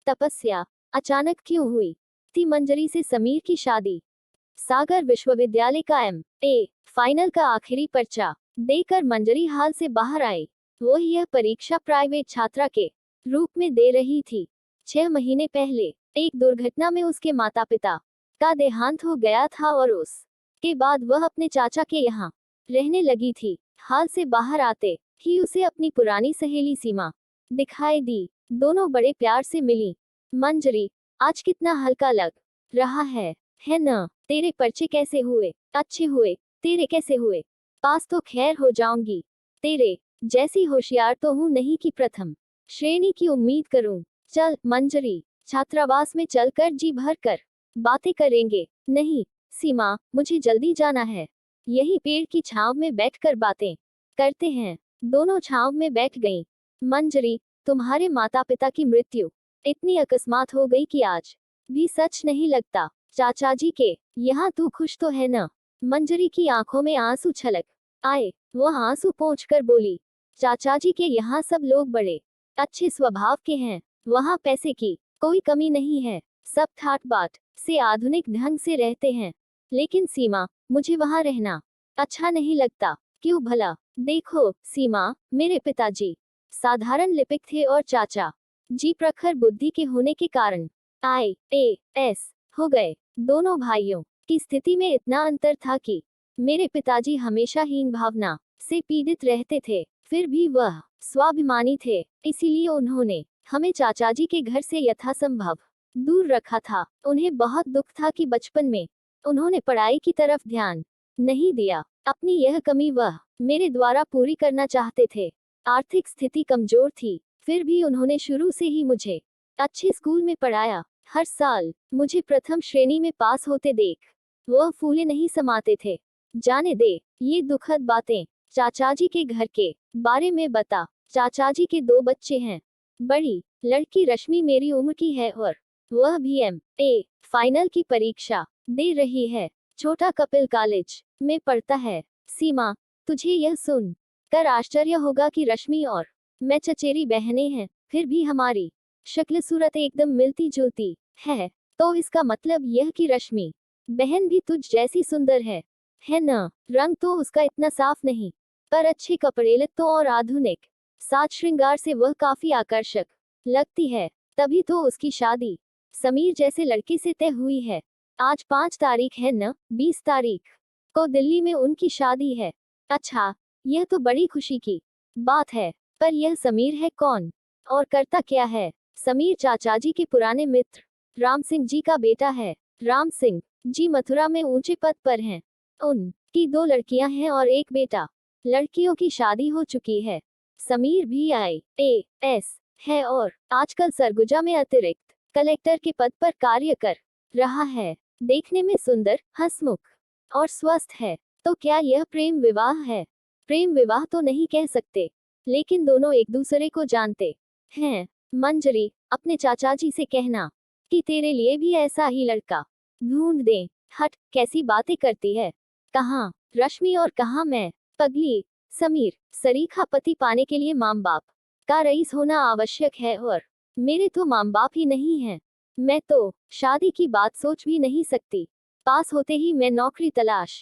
तपस्या अचानक क्यों हुई थी मंजरी से समीर की शादी? सागर विश्वविद्यालय का MA फाइनल का आखिरी पर्चा देकर मंजरी हाल से बाहर आई। वो यह परीक्षा प्राइवेट छात्रा के रूप में दे रही थी। 6 महीने पहले एक दुर्घटना में उसके माता पिता का देहांत हो गया था और उसके बाद वह अपने चाचा के यहाँ रहने लगी थी। हाल से बाहर आते ही उसे अपनी पुरानी सहेली सीमा दिखाई दी। दोनों बड़े प्यार से मिली। मंजरी, आज कितना हल्का लग रहा है न? तेरे पर्चे कैसे हुए? अच्छे हुए। तेरे कैसे हुए? पास तो खैर हो जाऊंगी। तेरे जैसी होशियार तो हूं नहीं कि प्रथम श्रेणी की उम्मीद करूं। चल मंजरी, छात्रावास में चलकर जी भर कर बातें करेंगे। नहीं सीमा, मुझे जल्दी जाना है। यही पेड़ की छांव में बैठकर बातें करते हैं। दोनों छांव में बैठ गईं। मंजरी, तुम्हारे माता पिता की मृत्यु इतनी अकस्मात हो गई कि आज भी सच नहीं लगता। चाचा जी के यहाँ तू खुश तो है न? मंजरी की आंखों में आंसू छलक आए। वह आंसू पोंछकर बोली, चाचा जी के यहाँ सब लोग बड़े अच्छे स्वभाव के हैं। वहाँ पैसे की कोई कमी नहीं है। सब ठाट बाट से आधुनिक ढंग से रहते हैं। लेकिन सीमा, मुझे वहाँ रहना अच्छा नहीं लगता। क्यों भला? देखो सीमा, मेरे पिताजी साधारण लिपिक थे और चाचा जी प्रखर बुद्धि के होने के कारण IAS हो गए। दोनों भाइयों की स्थिति में इतना अंतर था कि मेरे पिताजी हमेशा हीन भावना से पीड़ित रहते थे। फिर भी वह स्वाभिमानी थे, इसीलिए उन्होंने हमें चाचाजी के घर से यथासंभव दूर रखा था। उन्हें बहुत दुख था कि बचपन में उन्होंने पढ़ाई की तरफ ध्यान नहीं दिया। अपनी यह कमी वह मेरे द्वारा पूरी करना चाहते थे। आर्थिक स्थिति कमजोर थी, फिर भी उन्होंने शुरू से ही मुझे अच्छे स्कूल में पढ़ाया। हर साल मुझे प्रथम श्रेणी में पास होते देख वह फूले नहीं समाते थे। जाने दे ये दुखद बातें। चाचाजी के घर के बारे में बता। चाचाजी के 2 बच्चे हैं। बड़ी लड़की रश्मि मेरी उम्र की है और वह भी MA फाइनल की परीक्षा दे रही है। छोटा कपिल कॉलेज में पढ़ता है। सीमा, तुझे यह सुन कर आश्चर्य होगा कि रश्मि और मैं चचेरी बहनें हैं, फिर भी हमारी शक्ल सूरत एकदम मिलती जुलती है। तो इसका मतलब यह कि रश्मि बहन भी तुझ जैसी सुंदर है न? रंग तो उसका इतना साफ नहीं, पर अच्छे कपड़े लत्तों और आधुनिक साज श्रृंगार से वह काफी आकर्षक लगती है। तभी तो उसकी शादी समीर जैसे लड़के से तय हुई है। आज 5 तारीख है न? 20 तारीख को दिल्ली में उनकी शादी है। अच्छा, यह तो बड़ी खुशी की बात है। पर यह समीर है कौन और करता क्या है? समीर चाचाजी के पुराने मित्र राम सिंह जी का बेटा है। राम सिंह जी मथुरा में ऊंचे पद पर हैं। उनकी 2 लड़कियां हैं और एक बेटा। लड़कियों की शादी हो चुकी है। समीर भी IAS है और आजकल सरगुजा में अतिरिक्त कलेक्टर के पद पर कार्य कर रहा है। देखने में सुंदर, हंसमुख और स्वस्थ है। तो क्या यह प्रेम विवाह है? प्रेम विवाह तो नहीं कह सकते, लेकिन दोनों एक दूसरे को जानते हैं। मंजरी, अपने चाचाजी से कहना कि तेरे लिए भी ऐसा ही लड़का ढूंढ दें। हट, कैसी बातें करती है। कहाँ रश्मि और कहाँ मैं? पगली। समीर, सरीखा पति पाने के लिए माँ बाप का रईस होना आवश्यक है और मेरे तो माँ बाप ही नहीं हैं। मैं तो शादी की बात सोच भी नहीं सकती। पास होते ही मैं नौकरी तलाश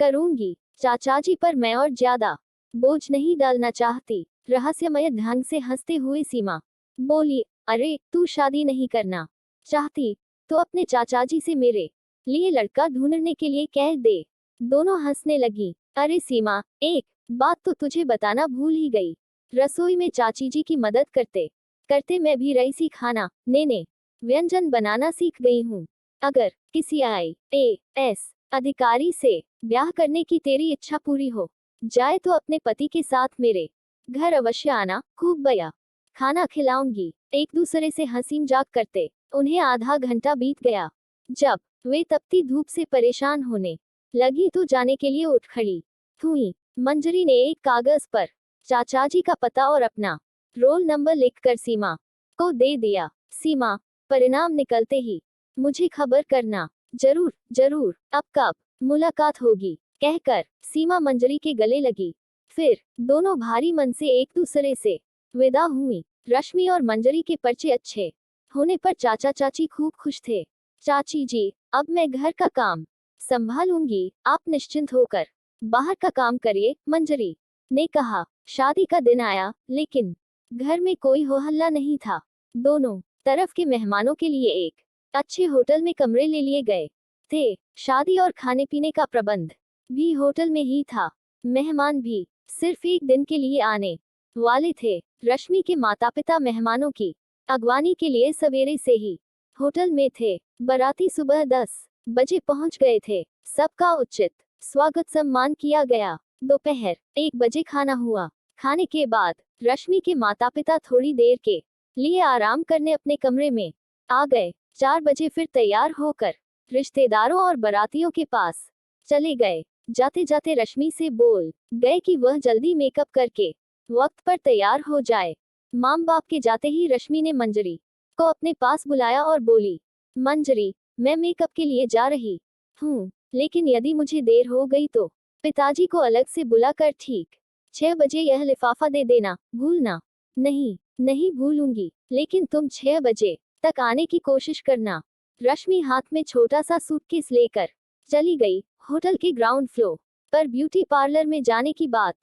करूंगी। चाचाजी पर मैं और ज्यादा बोझ नहीं डालना चाहती। रहस्यमय ढंग से हंसते हुए सीमा बोली, अरे तू शादी नहीं करना चाहती तो अपने चाचाजी से मेरे लिए लड़का ढूंढने के लिए कह दे। दोनों हंसने लगी। अरे सीमा, एक बात तो तुझे बताना भूल ही गई। रसोई में चाची जी की मदद करते करते मैं भी रईसी खाना नेने व्यंजन बनाना सीख गई हूँ। अगर किसी IAS अधिकारी से ब्याह करने की तेरी इच्छा पूरी हो जाए तो अपने पति के साथ मेरे घर अवश्य आना। खूब बया खाना खिलाऊंगी। एक दूसरे से हंसी मजाक करते उन्हें आधा घंटा बीत गया। जब वे तपती धूप से परेशान होने लगी तो जाने के लिए उठ खड़ी हुई। मंजरी ने एक कागज पर चाचाजी का पता और अपना रोल नंबर लिखकर सीमा को दे दिया। सीमा, परिणाम निकलते ही मुझे खबर करना। जरूर जरूर, अब कब मुलाकात होगी? कहकर सीमा मंजरी के गले लगी। फिर दोनों भारी मन से एक दूसरे से विदा हुई। रश्मि और मंजरी के पर्चे अच्छे होने पर चाचा चाची खूब खुश थे। चाची जी, अब मैं घर का काम संभालूंगी, आप निश्चिंत होकर बाहर का काम करिए, मंजरी ने कहा। शादी का दिन आया, लेकिन घर में कोई हो हल्ला नहीं था। दोनों तरफ के मेहमानों के लिए एक अच्छे होटल में कमरे ले लिए गए थे। शादी और खाने पीने का प्रबंध भी होटल में ही था। मेहमान भी सिर्फ एक दिन के लिए आने वाले थे। रश्मि के माता पिता मेहमानों की अगवानी के लिए सवेरे से ही होटल में थे। बाराती सुबह 10 बजे पहुंच गए थे। सबका उचित स्वागत सम्मान किया गया। दोपहर 1 बजे खाना हुआ। खाने के बाद रश्मि के माता पिता थोड़ी देर के लिए आराम करने अपने कमरे में आ गए। 4 बजे फिर तैयार होकर रिश्तेदारों और बारातियों के पास चले गए। जाते जाते रश्मि से बोल गए कि वह जल्दी मेकअप करके वक्त पर तैयार हो जाए। माम बाप के जाते ही रश्मि ने मंजरी को अपने पास बुलाया और बोली, मंजरी, मैं मेकअप के लिए जा रही हूँ, लेकिन यदि मुझे देर हो गई तो पिताजी को अलग से बुलाकर ठीक 6 बजे यह लिफाफा दे देना, भूलना नहीं। नहीं भूलूंगी, लेकिन तुम 6 बजे तक आने की कोशिश करना। रश्मि हाथ में छोटा सा सूटकेस लेकर चली गई। होटल के ग्राउंड फ्लोर पर ब्यूटी पार्लर में जाने की बात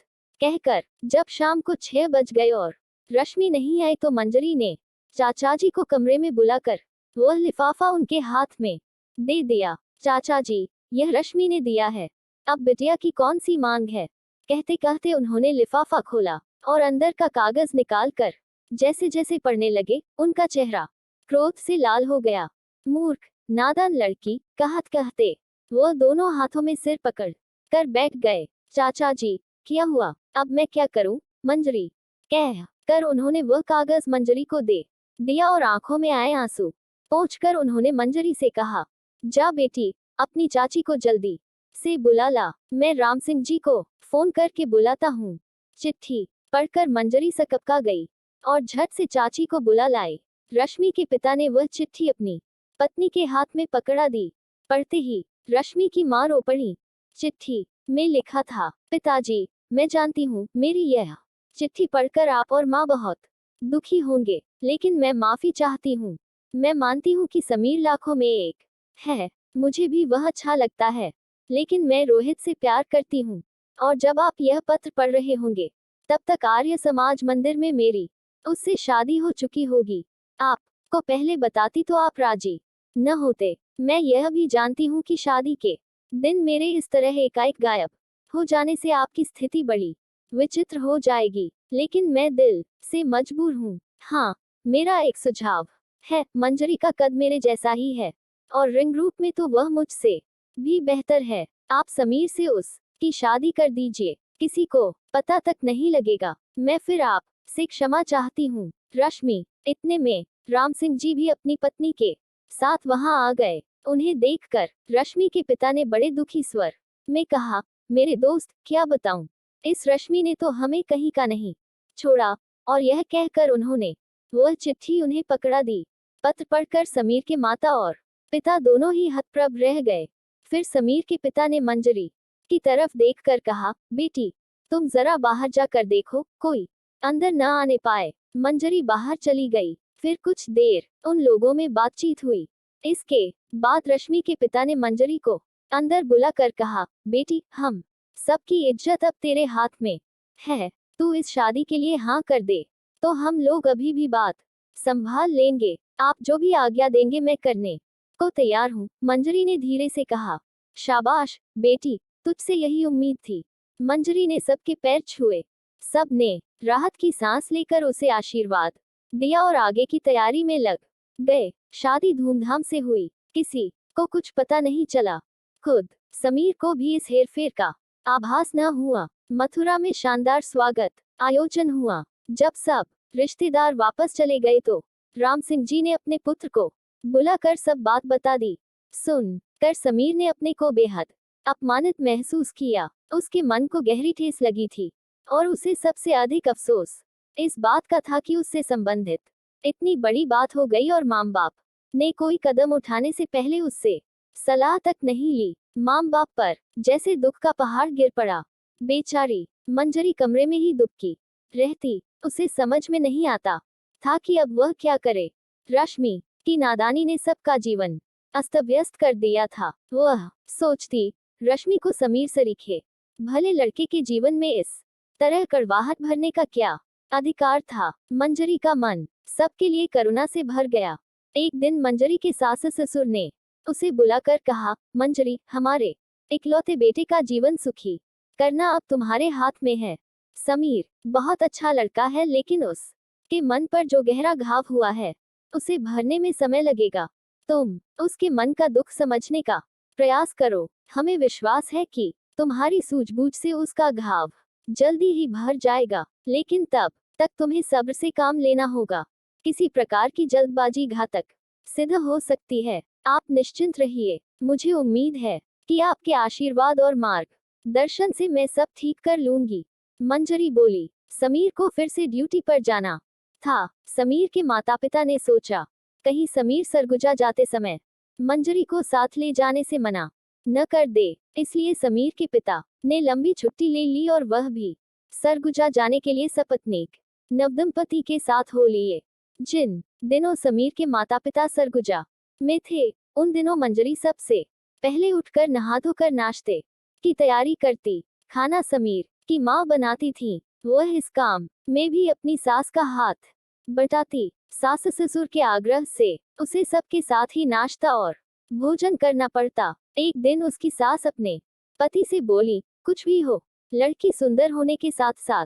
कहकर जब शाम को 6 बज गए और रश्मि नहीं आई तो मंजरी ने चाचा जी को कमरे में बुलाकर वह लिफाफा उनके हाथ में दे दिया। चाचा जी, यह रश्मि ने दिया है, अब बिटिया की कौन सी मांग है। कहते कहते उन्होंने लिफाफा खोला और अंदर का कागज निकालकर जैसे जैसे पढ़ने लगे, उनका चेहरा क्रोध से लाल हो गया। मूर्ख, नादान लड़की, कहत कहते वो दोनों हाथों में सिर पकड़ कर बैठ गए। चाचा जी, क्या हुआ, अब मैं क्या करूं? मंजरी कह कर उन्होंने वह कागज मंजरी को दे दिया और आंखों में आए आंसू पोंछकर उन्होंने मंजरी से कहा, जा बेटी, अपनी चाची को जल्दी से बुला ला, मैं राम सिंह जी को फोन करके बुलाता हूँ। चिट्ठी पढ़कर मंजरी सकपका गई और झट से चाची को बुला लाए। रश्मि के पिता ने वह चिट्ठी अपनी पत्नी के हाथ में पकड़ा दी। पढ़ते ही रश्मि की मां रो पड़ी। चिट्ठी में लिखा था, पिताजी, मैं जानती हूँ मेरी यह चिट्ठी पढ़कर आप और माँ बहुत दुखी होंगे, लेकिन मैं माफी चाहती हूँ। मैं मानती हूँ कि समीर लाखों में एक है, मुझे भी वह अच्छा लगता है, लेकिन मैं रोहित से प्यार करती हूँ। और जब आप यह पत्र पढ़ रहे होंगे, तब तक आर्य समाज मंदिर में मेरी उससे शादी हो चुकी होगी। आपको पहले बताती तो आप राजी न होते। मैं यह भी जानती हूँ कि शादी के दिन मेरे इस तरह एकाएक गायब हो जाने से आपकी स्थिति बड़ी विचित्र हो जाएगी, लेकिन मैं दिल से मजबूर हूँ। हाँ, मेरा एक सुझाव है, मंजरी का कद मेरे जैसा ही है और रिंग रूप में तो वह मुझसे भी बेहतर है। आप समीर से उसकी शादी कर दीजिए, किसी को पता तक नहीं लगेगा। मैं फिर आप से क्षमा चाहती हूँ। रश्मि इतने में राम सिंह जी भी अपनी पत्नी के साथ वहां आ गए। उन्हें देखकर रश्मि के पिता ने बड़े दुखी स्वर में कहा, मेरे दोस्त, क्या बताऊं, इस रश्मि ने तो हमें कहीं का नहीं छोड़ा। और यह कहकर उन्होंने वह चिट्ठी उन्हें पकड़ा दी। पत्र पढ़कर समीर के माता और पिता दोनों ही हतप्रभ रह गए। फिर समीर के पिता ने मंजरी की तरफ देखकर कहा, बेटी, तुम जरा बाहर जाकर देखो, कोई अंदर न आने पाए। मंजरी बाहर चली गई। फिर कुछ देर उन लोगों में बातचीत हुई। इसके बाद रश्मि के पिता ने मंजरी को अंदर बुलाकर कहा, बेटी, हम सबकी इज्जत अब तेरे हाथ में है, तू इस शादी के लिए हाँ कर दे तो हम लोग अभी भी बात संभाल लेंगे। आप जो भी आज्ञा देंगे मैं करने को तैयार हूँ, मंजरी ने धीरे से कहा। शाबाश बेटी, तुझसे यही उम्मीद थी। मंजरी ने सबके पैर छुए। सब ने राहत की सांस लेकर उसे आशीर्वाद दिया और आगे की तैयारी में लग गए। शादी धूमधाम से हुई, किसी को कुछ पता नहीं चला। खुद समीर को भी इस हेरफेर का आभास न हुआ। मथुरा में शानदार स्वागत आयोजन हुआ। जब सब रिश्तेदार वापस चले गए तो राम सिंह जी ने अपने पुत्र को बुलाकर सब बात बता दी। सुन कर समीर ने अपने को बेहद अपमानित महसूस किया। उसके मन को गहरी ठेस लगी थी और उसे सबसे अधिक अफसोस इस बात का था कि उससे संबंधित इतनी बड़ी बात हो गई और माँ बाप ने कोई कदम उठाने से पहले उससे सलाह तक नहीं ली। माँ बाप पर जैसे दुख का पहाड़ गिर पड़ा। बेचारी मंजरी कमरे में ही दुबकी रहती। उसे समझ में नहीं आता था कि अब वह क्या करे। रश्मि की नादानी ने सबका जीवन अस्त व्यस्त कर दिया था। वह सोचती, रश्मि को समीर सरीखे भले लड़के के जीवन में इस तरह कड़वाहट भरने का क्या अधिकार था। मंजरी का मन सबके लिए करुणा से भर गया। एक दिन मंजरी के सास ससुर ने उसे बुलाकर कहा, मंजरी, हमारे इकलौते बेटे का जीवन सुखी करना अब तुम्हारे हाथ में है। समीर बहुत अच्छा लड़का है, लेकिन उसके मन पर जो गहरा घाव हुआ है उसे भरने में समय लगेगा। तुम उसके मन का दुख समझने का प्रयास करो। हमें विश्वास है कि तुम्हारी सूझबूझ से उसका घाव जल्दी ही भर जाएगा, लेकिन तब तक तुम्हें सब्र से काम लेना होगा। किसी प्रकार की जल्दबाजी घातक सिद्ध हो सकती है। आप निश्चिंत रहिए, मुझे उम्मीद है कि आपके आशीर्वाद और मार्ग दर्शन से मैं सब ठीक कर लूंगी। मंजरी बोली। समीर को फिर से ड्यूटी पर जाना था। समीर के माता पिता ने सोचा, कहीं समीर सरगुजा जाते समय मंजरी को साथ ले जाने से मना न कर दे। इसलिए समीर के पिता ने लंबी छुट्टी ले ली और वह भी सरगुजा जाने के लिए सपत्नीक नवदंपति के साथ हो लिए। जिन दिनों समीर के माता पिता सरगुजा में थे, उन दिनों मंजरी सबसे पहले उठकर नहा धोकर नाश्ते की तैयारी करती। खाना समीर की माँ बनाती थी। वह इस काम में भी अपनी सास का हाथ बटाती। सास ससुर के आग्रह से उसे सबके साथ ही नाश्ता और भोजन करना पड़ता। एक दिन उसकी सास अपने पति से बोली, कुछ भी हो, लड़की सुंदर होने के साथ साथ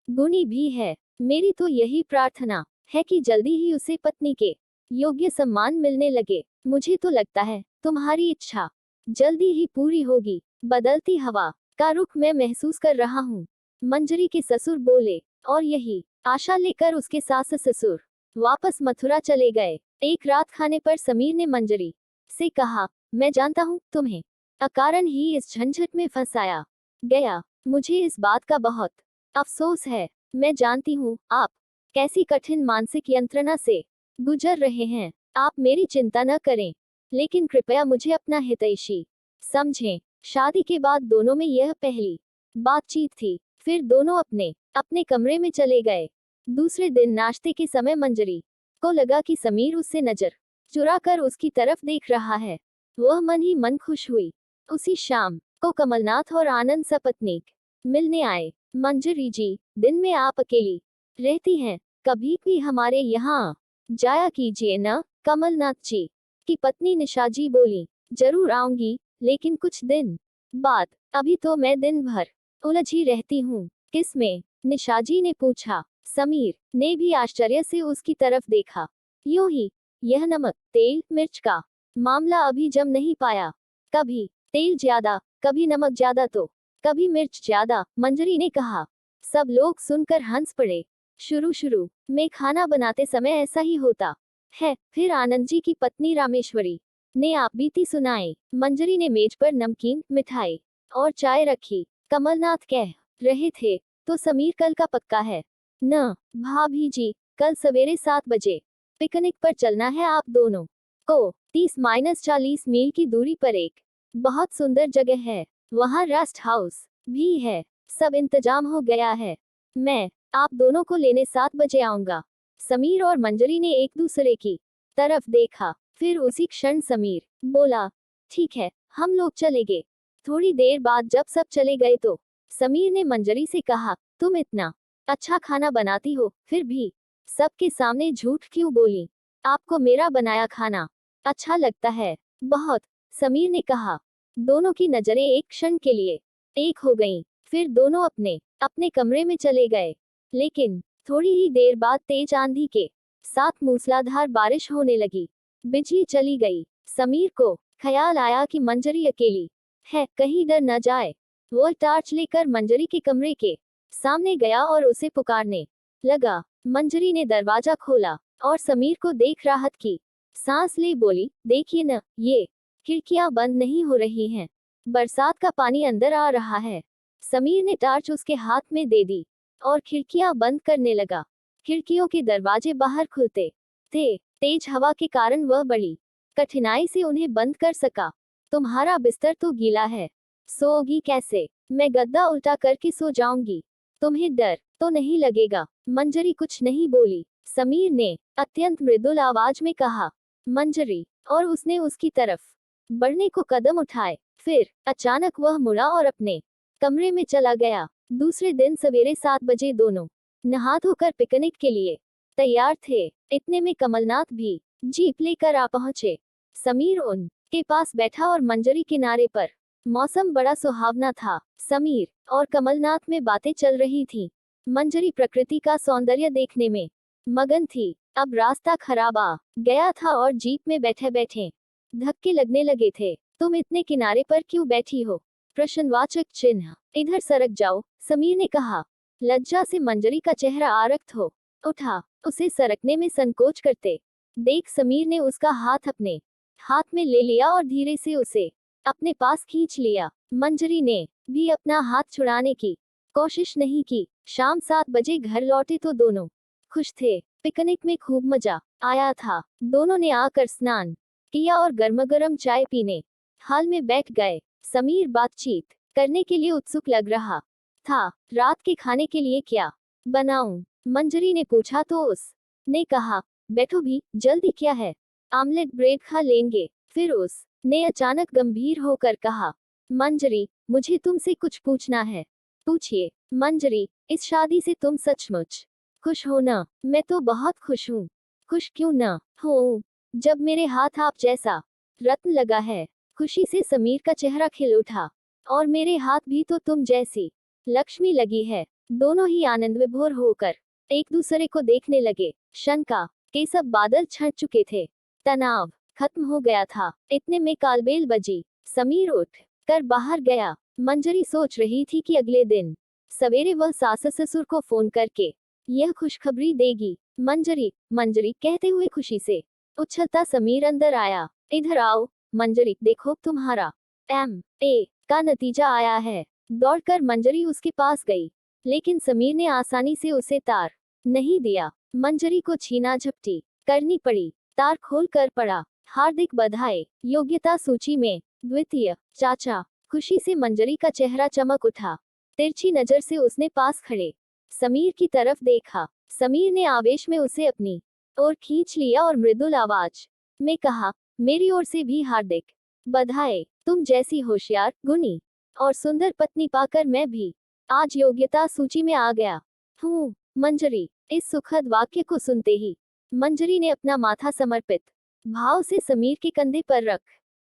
गुणी भी है। मेरी तो यही प्रार्थना है कि जल्दी ही उसे पत्नी के योग्य सम्मान मिलने लगे। मुझे तो लगता है तुम्हारी इच्छा जल्दी ही पूरी होगी। बदलती हवा का रुख मैं महसूस कर रहा हूँ, मंजरी के ससुर बोले। और यही आशा लेकर उसके सास ससुर वापस मथुरा चले गए। एक रात खाने पर समीर ने मंजरी से कहा, मैं जानता हूँ तुम्हें अकारण ही इस झंझट में फंसाया गया। मुझे इस बात का बहुत अफसोस है। मैं जानती हूँ आप कैसी कठिन मानसिक यंत्रणा से गुजर रहे हैं। आप मेरी चिंता न करें, लेकिन कृपया मुझे अपना हितैषी समझें। शादी के बाद दोनों में यह पहली बातचीत थी। फिर दोनों अपने अपने कमरे में चले गए। दूसरे दिन नाश्ते के समय मंजरी को लगा कि समीर उससे नजर चुरा कर उसकी तरफ देख रहा है। वह मन ही मन खुश हुई। उसी शाम को कमलनाथ और आनंद सपत्नीक मिलने आए। मंजरी जी, दिन में आप अकेली रहती हैं, कभी भी हमारे यहाँ जाया कीजिए न। कमलनाथ जी की पत्नी निशा जी बोली, जरूर आऊंगी, लेकिन कुछ दिन बाद। अभी तो मैं दिन भर उलझी रहती हूँ। किसमें? निशा जी ने पूछा। समीर ने भी आश्चर्य से उसकी तरफ देखा। यूं ही, यह नमक तेल मिर्च का मामला अभी जम नहीं पाया। कभी तेल ज्यादा, कभी नमक ज्यादा तो कभी मिर्च ज्यादा, मंजरी ने कहा। सब लोग सुनकर हंस पड़े। शुरू में खाना बनाते समय ऐसा ही होता है। फिर आनंद जी की पत्नी रामेश्वरी ने आप बीती सुनाई। मंजरी ने मेज पर नमकीन, मिठाई और चाय रखी। कमलनाथ कह रहे थे, तो समीर कल का पक्का है न? भाभी जी, कल सवेरे 7 बजे पिकनिक पर चलना है आप दोनों को। 30-40 मील की दूरी पर एक बहुत सुंदर जगह है, वहाँ रेस्ट हाउस भी है। सब इंतजाम हो गया है। मैं आप दोनों को लेने 7 बजे आऊंगा। समीर और मंजरी ने एक दूसरे की तरफ देखा। फिर उसी क्षण समीर बोला, ठीक है, हम लोग चलेंगे। थोड़ी देर बाद जब सब चले गए तो समीर ने मंजरी से कहा, तुम इतना अच्छा खाना बनाती हो, फिर भी सबके सामने झूठ क्यों बोली? आपको मेरा बनाया खाना अच्छा लगता है? बहुत, समीर ने कहा। दोनों की नजरें एक क्षण के लिए एक हो गईं। फिर दोनों अपने अपने कमरे में चले गए। लेकिन थोड़ी ही देर बाद तेज आंधी के साथ मूसलाधार बारिश होने लगी। बिजली चली गई। समीर को ख्याल आया कि मंजरी अकेली है, कहीं डर न जाए। वह टार्च लेकर मंजरी के कमरे के सामने गया और उसे पुकारने लगा। मंजरी ने दरवाजा खोला और समीर को देख राहत की सांस ले बोली, देखिए न, ये खिड़कियां बंद नहीं हो रही हैं। बरसात का पानी अंदर आ रहा है। समीर ने टार्च उसके हाथ में दे दी और खिड़कियां बंद करने लगा। खिड़कियों के दरवाजे बाहर खुलते थे। तेज हवा के कारण वह बड़ी कठिनाई से उन्हें बंद कर सका। तुम्हारा बिस्तर तो गीला है, सोओगी कैसे? मैं गद्दा उल्टा करके सो जाऊंगी। तुम्हें डर तो नहीं लगेगा? मंजरी कुछ नहीं बोली। समीर ने अत्यंत मृदुल आवाज में कहा, मंजरी, और उसने उसकी तरफ बढ़ने को कदम उठाए। फिर अचानक वह मुड़ा और अपने कमरे में चला गया। दूसरे दिन सवेरे 7 बजे दोनों नहा धोकर पिकनिक के लिए तैयार थे। इतने में कमलनाथ भी जीप लेकर आ पहुंचे। समीर उनके पास बैठा और मंजरी किनारे पर। मौसम बड़ा सुहावना था। समीर और कमलनाथ में बातें चल रही थीं। मंजरी प्रकृति का सौंदर्य देखने में मगन थी। अब रास्ता खराब आ गया था और जीप में बैठे बैठे धक्के लगने लगे थे। तुम इतने किनारे पर क्यों बैठी हो? प्रश्नवाचक चिन्ह। इधर सरक जाओ, समीर ने कहा। लज्जा से मंजरी का चेहरा आरक्त हो उठा। उसे सरकने में संकोच करते देख समीर ने उसका हाथ अपने हाथ में ले लिया और धीरे से उसे अपने पास खींच लिया। मंजरी ने भी अपना हाथ छुड़ाने की कोशिश नहीं की। शाम 7 बजे घर लौटे तो दोनों खुश थे। पिकनिक में खूब मजा आया था। दोनों ने आकर स्नान किया और गर्मा-गर्म चाय पीने हाल में बैठ गए। समीर बातचीत करने के लिए उत्सुक लग रहा था। रात के खाने के लिए क्या बनाऊं? मंजरी ने पूछा तो उसने कहा, बैठो भी, जल्दी क्या है, आमलेट ब्रेड खा लेंगे। फिर उसने अचानक गंभीर होकर कहा, मंजरी, मुझे तुमसे कुछ पूछना है। पूछिए। मंजरी, इस शादी से तुम सचमुच खुश हो ना? मैं तो बहुत खुश हूँ। खुश क्यों ना हो, जब मेरे हाथ आप जैसा रत्न लगा है। खुशी से समीर का चेहरा खिल उठा। और मेरे हाथ भी तो तुम जैसी लक्ष्मी लगी है। दोनों ही आनंद विभोर होकर एक दूसरे को देखने लगे। शंका के सब बादल छंट चुके थे। तनाव खत्म हो गया था। इतने में कालबेल बजी। समीर उठ कर बाहर गया। मंजरी सोच रही थी कि अगले दिन सवेरे वह सास ससुर को फोन करके यह खुशखबरी देगी। मंजरी, मंजरी कहते हुए खुशी से उछलता समीर अंदर आया। इधर आओ मंजरी, देखो तुम्हारा MA का नतीजा आया है। दौड़कर मंजरी उसके पास गई, लेकिन समीर ने आसानी से उसे तार नहीं दिया। मंजरी को छीना झपटी करनी पड़ी। तार खोल कर पड़ा। हार्दिक बधाई, योग्यता सूची में द्वितीय। चाचा। खुशी से मंजरी का चेहरा चमक उठा। तिरछी नजर से उसने पास खड़े समीर की तरफ देखा। समीर ने आवेश में उसे अपनी ओर खींच लिया और मृदुल आवाज में कहा, मेरी ओर से भी हार्दिक बधाई। तुम जैसी होशियार, गुणी और सुंदर पत्नी पाकर मैं भी आज योग्यता सूची में आ गया हूँ। मंजरी। इस सुखद वाक्य को सुनते ही मंजरी ने अपना माथा समर्पित भाव से समीर के कंधे पर रख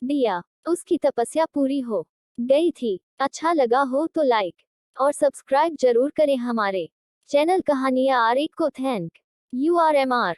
दिया। उसकी तपस्या पूरी हो गई थी। अच्छा लगा हो तो लाइक और सब्सक्राइब जरूर करें हमारे चैनल कहानियां R1 को। Thank you RMR।